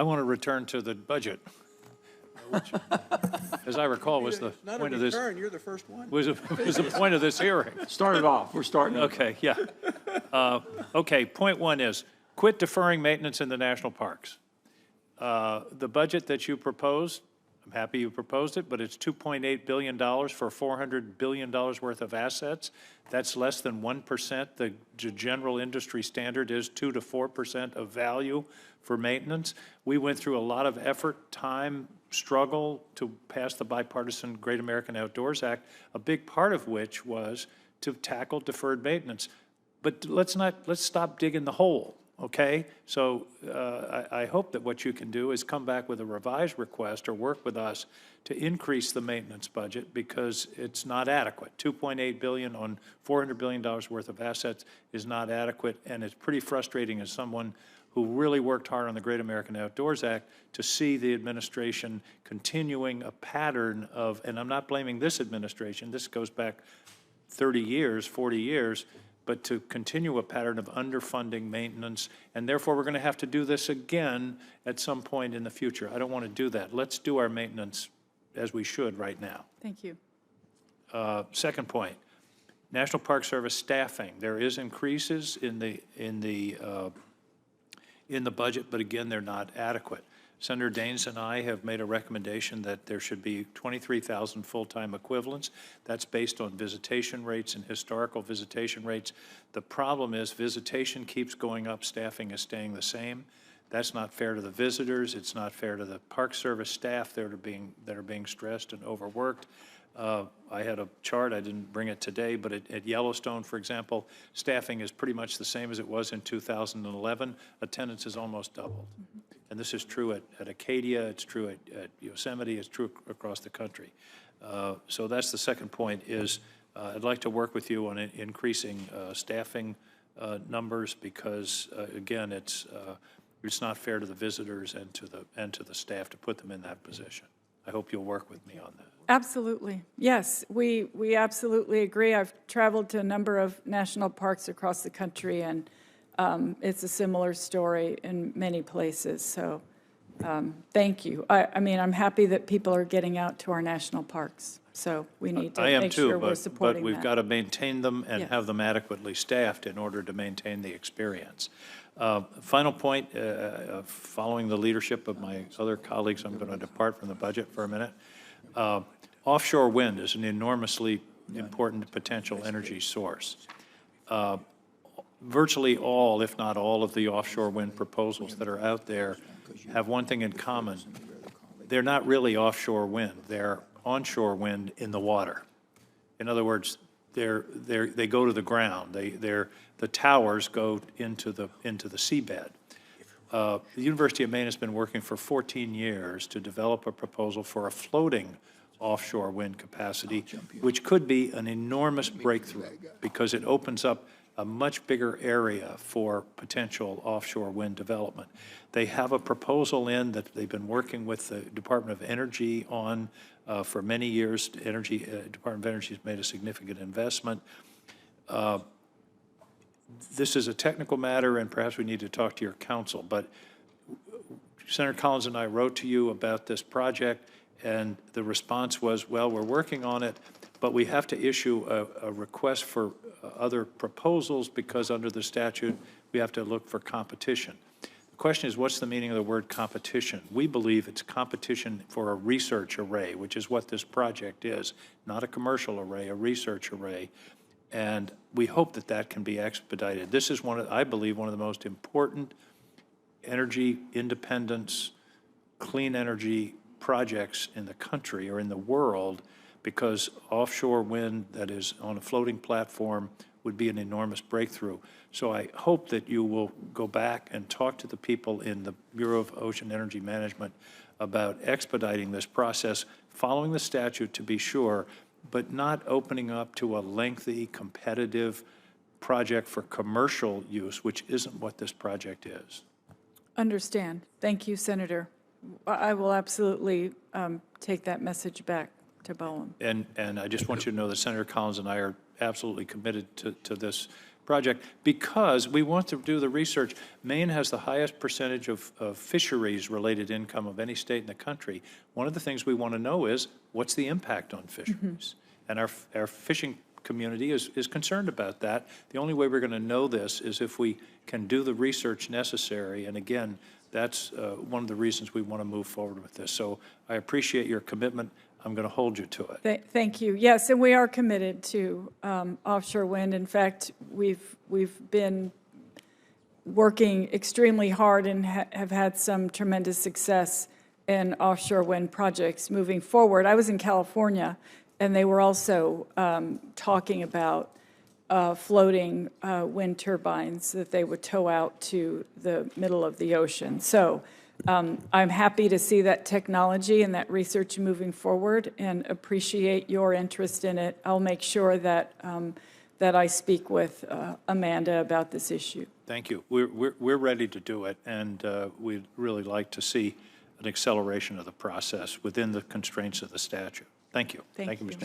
I want to return to the budget, which, as I recall, was the point of this. You're the first one. Was the point of this hearing. Start it off. We're starting. Okay, yeah. Okay, point one is quit deferring maintenance in the national parks. The budget that you proposed, I'm happy you proposed it, but it's $2.8 billion for $400 billion worth of assets. That's less than 1%. The general industry standard is 2 to 4% of value for maintenance. We went through a lot of effort, time, struggle to pass the bipartisan Great American Outdoors Act, a big part of which was to tackle deferred maintenance. But let's stop digging the hole, okay? So I hope that what you can do is come back with a revised request or work with us to increase the maintenance budget because it's not adequate. $2.8 billion on $400 billion worth of assets is not adequate, and it's pretty frustrating as someone who really worked hard on the Great American Outdoors Act to see the administration continuing a pattern of, and I'm not blaming this administration, this goes back 30 years, 40 years, but to continue a pattern of underfunding maintenance, and therefore we're going to have to do this again at some point in the future. I don't want to do that. Let's do our maintenance as we should right now. Thank you. Second point, National Park Service staffing. There is increases in the budget, but again, they're not adequate. Senator Daines and I have made a recommendation that there should be 23,000 full-time equivalents. That's based on visitation rates and historical visitation rates. The problem is visitation keeps going up, staffing is staying the same. That's not fair to the visitors. It's not fair to the Park Service staff that are being stressed and overworked. I had a chart, I didn't bring it today, but at Yellowstone, for example, staffing is pretty much the same as it was in 2011. Attendance is almost doubled. And this is true at Acadia, it's true at Yosemite, it's true across the country. So that's the second point is I'd like to work with you on increasing staffing numbers because, again, it's not fair to the visitors and to the staff to put them in that position. I hope you'll work with me on that. Absolutely. Yes, we absolutely agree. I've traveled to a number of national parks across the country, and it's a similar story in many places. So thank you. I mean, I'm happy that people are getting out to our national parks. So we need to make sure we're supporting that. But we've got to maintain them and have them adequately staffed in order to maintain the experience. Final point, following the leadership of my other colleagues, I'm going to depart from the budget for a minute. Offshore wind is an enormously important potential energy source. Virtually all, if not all, of the offshore wind proposals that are out there have one thing in common. They're not really offshore wind. They're onshore wind in the water. In other words, they go to the ground. The towers go into the seabed. The University of Maine has been working for 14 years to develop a proposal for a floating offshore wind capacity, which could be an enormous breakthrough because it opens up a much bigger area for potential offshore wind development. They have a proposal in that they've been working with the Department of Energy on for many years. Department of Energy has made a significant investment. This is a technical matter, and perhaps we need to talk to your counsel, but Senator Collins and I wrote to you about this project, and the response was, well, we're working on it, but we have to issue a request for other proposals because under the statute, we have to look for competition. The question is, what's the meaning of the word competition? We believe it's competition for a research array, which is what this project is, not a commercial array, a research array. And we hope that that can be expedited. This is I believe, one of the most important energy independence, clean energy projects in the country or in the world, because offshore wind that is on a floating platform would be an enormous breakthrough. So I hope that you will go back and talk to the people in the Bureau of Ocean Energy Management about expediting this process, following the statute to be sure, but not opening up to a lengthy, competitive project for commercial use, which isn't what this project is. Understand. Thank you, Senator. I will absolutely take that message back to Bowen. And I just want you to know that Senator Collins and I are absolutely committed to this project because we want to do the research. Maine has the highest percentage of fisheries-related income of any state in the country. One of the things we want to know is, what's the impact on fisheries? And our fishing community is concerned about that. The only way we're going to know this is if we can do the research necessary. And again, that's one of the reasons we want to move forward with this. So I appreciate your commitment. I'm going to hold you to it. Thank you. Yes, and we are committed to offshore wind. In fact, we've been working extremely hard and have had some tremendous success in offshore wind projects moving forward. I was in California, and they were also talking about floating wind turbines that they would tow out to the middle of the ocean. So I'm happy to see that technology and that research moving forward and appreciate your interest in it. I'll make sure that that I speak with Amanda about this issue. Thank you. We're ready to do it, and we'd really like to see an acceleration of the process within the constraints of the statute. Thank you. Thank you. Mr.